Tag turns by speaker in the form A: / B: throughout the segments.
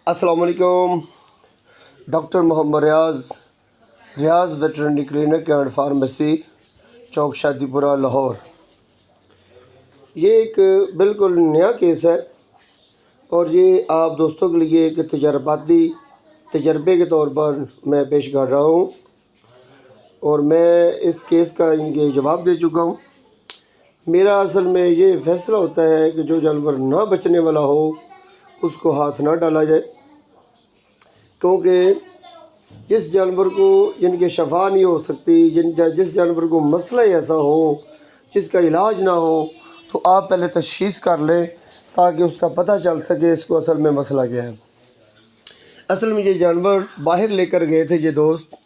A: अस्सलाम वालेकुम। Doctor Mohammad Riaz veterinary clinic and pharmacy, चौक शादीपुरा, लाहौर। ये एक बिल्कुल नया केस है और ये आप दोस्तों के लिए एक तजर्बे के तौर पर मैं पेश कर रहा हूँ और मैं इस केस का इनके जवाब दे चुका हूँ। मेरा असल में ये फ़ैसला होता है कि जो जानवर ना बचने वाला हो उसको हाथ ना डाला जाए, क्योंकि जिस जानवर को जिनके शफा नहीं हो सकती, जिस जानवर को मसला ऐसा हो जिसका इलाज ना हो, तो आप पहले तशख़ीस कर लें ताकि उसका पता चल सके इसको असल में मसला क्या है। असल में ये जानवर बाहर लेकर गए थे, ये दोस्त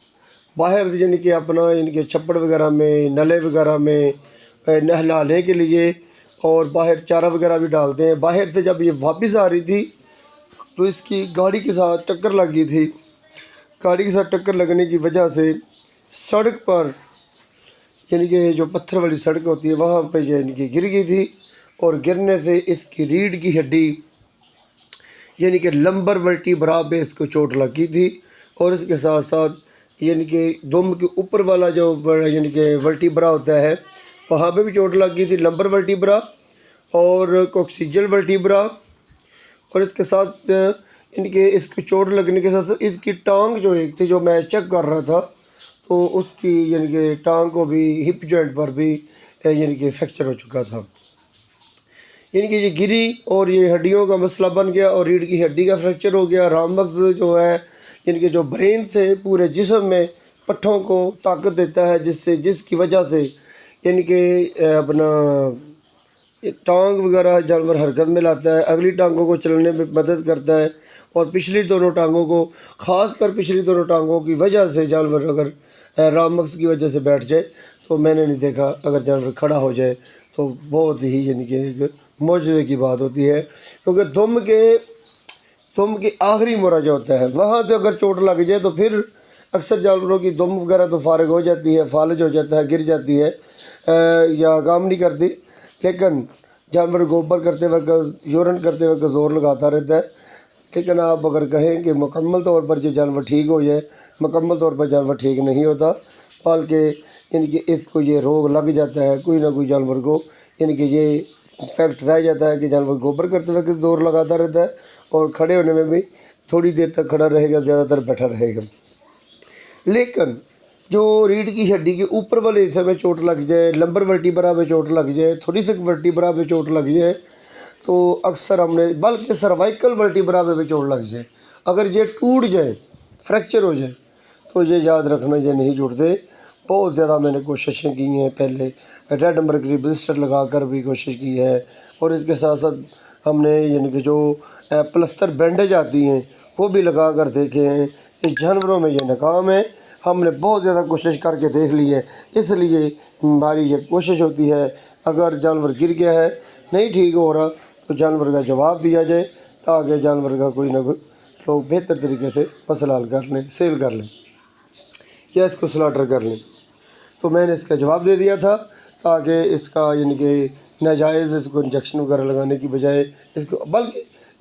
A: बाहर यानी कि अपना इनके छप्पड़ वगैरह में, नले वगैरह में नहलाने के लिए, और बाहर चारा वगैरह भी डालते हैं। बाहर से जब ये वापस आ रही थी तो इसकी गाड़ी के साथ टक्कर लग गई थी। गाड़ी के साथ टक्कर लगने की वजह से सड़क पर यानी कि जो पत्थर वाली सड़क होती है वहाँ पे यानी कि गिर गई थी, और गिरने से इसकी रीढ़ की हड्डी यानी कि लंबर वर्टिब्रा पे इसको चोट लगी थी, और इसके साथ साथ यानी कि दुम के ऊपर वाला जो यानी कि वर्टिब्रा होता है वहाँ पे भी चोट लग गई थी, लंबर वर्टिब्रा और कोक्सीजल वर्टिब्रा। और इसके साथ इनके इसकी चोट लगने के साथ इसकी टांग जो एक थी, जो मैं चेक कर रहा था, तो उसकी यानी कि टांग को भी, हिप जॉइंट पर भी यानी कि फ्रैक्चर हो चुका था। यानी कि ये गिरी और ये हड्डियों का मसला बन गया और रीढ़ की हड्डी का फ्रैक्चर हो गया। रामबक्स जो है यानी कि जो ब्रेन से पूरे जिस्म में पट्ठों को ताकत देता है, जिसकी वजह से यानी कि अपना टांग वगैरह जानवर हरकत में लाता है, अगली टांगों को चलने में मदद करता है, और पिछली दोनों टांगों को, ख़ास कर पिछली दोनों टांगों की वजह से जानवर अगर रामबक्स की वजह से बैठ जाए तो मैंने नहीं देखा, अगर जानवर खड़ा हो जाए तो बहुत ही यानी कि एक मौजूदे की बात होती है, क्योंकि दुम के आखिरी मोरा जो होता है वहाँ से अगर चोट लग जाए तो फिर अक्सर जानवरों की दुम वगैरह तो फारग हो जाती है, फालज हो जाता है, गिर जाती है या काम नहीं करती। लेकिन जानवर गोबर करते वक्त, यूरन करते वक्त ज़ोर लगाता रहता है। लेकिन आप अगर कहें कि मुकम्मल तौर पर जो जानवर ठीक हो जाए, मुकम्मल तौर पर जानवर ठीक नहीं होता, बल्कि इनकी इसको ये रोग लग जाता है कोई ना कोई जानवर को। यानी कि ये फैक्ट रह जाता है कि जानवर गोबर करते वक्त ज़ोर लगाता रहता है और खड़े होने में भी थोड़ी देर तक खड़ा रहेगा, ज़्यादातर बैठा रहेगा। लेकिन जो रीढ़ की हड्डी के ऊपर वाले हिस्से में चोट लग जाए, लंबर वर्टिब्रा पे चोट लग जाए, थोरेसिक वर्टिब्रा पे चोट लग जाए, तो अक्सर हमने, बल्कि सर्वाइकल वर्टिब्रा पे भी चोट लग जाए, अगर ये टूट जाए, फ्रैक्चर हो जाए, तो ये याद रखना ये नहीं जुड़ते। बहुत ज़्यादा मैंने कोशिशें की हैं, पहले रेड मरकरी ब्लिस्टर लगा कर भी कोशिश की है, और इसके साथ साथ हमने यानी कि जो प्लस्तर बैंडेज आती हैं वो भी लगा कर देखे हैं। इस जानवरों में ये नाकाम है। हमने बहुत ज़्यादा कोशिश करके देख ली है, इसलिए हमारी ये कोशिश होती है अगर जानवर गिर गया है, नहीं ठीक हो रहा, तो जानवर का जवाब दिया जाए ताकि जानवर का कोई ना कोई लोग बेहतर तरीके से मसला हल कर लें, सेल कर लें या इसको स्लाटर कर लें। तो मैंने इसका जवाब दे दिया था ताकि इसका यानी कि नाजायज़ इसको इंजेक्शन वगैरह लगाने की बजाय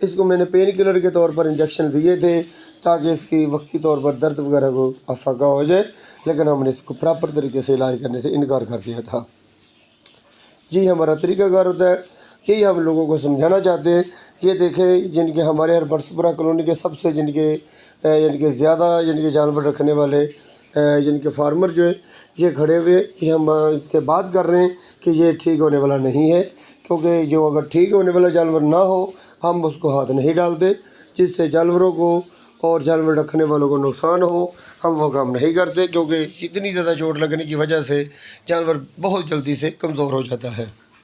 A: इसको मैंने पेन किलर के तौर पर इंजेक्शन दिए थे ताकि इसकी वक्ती तौर पर दर्द वगैरह को अफाका हो जाए, लेकिन हमने इसको प्रॉपर तरीके से इलाज करने से इनकार कर दिया था। जी हमारा तरीक़ाकार होता है, यही हम लोगों को समझाना चाहते हैं। ये देखें, जिनके हमारे हरबरसपुरा कॉलोनी के सबसे यानी कि ज़्यादा यानी कि जानवर रखने वाले जिनके फार्मर जो है ये खड़े हुए, कि हम इससे बात कर रहे हैं कि ये ठीक होने वाला नहीं है, क्योंकि जो अगर ठीक होने वाला जानवर ना हो हम उसको हाथ नहीं डालते, जिससे जानवरों को और जानवर रखने वालों को नुकसान हो, हम वो काम नहीं करते, क्योंकि इतनी ज़्यादा चोट लगने की वजह से जानवर बहुत जल्दी से कमज़ोर हो जाता है।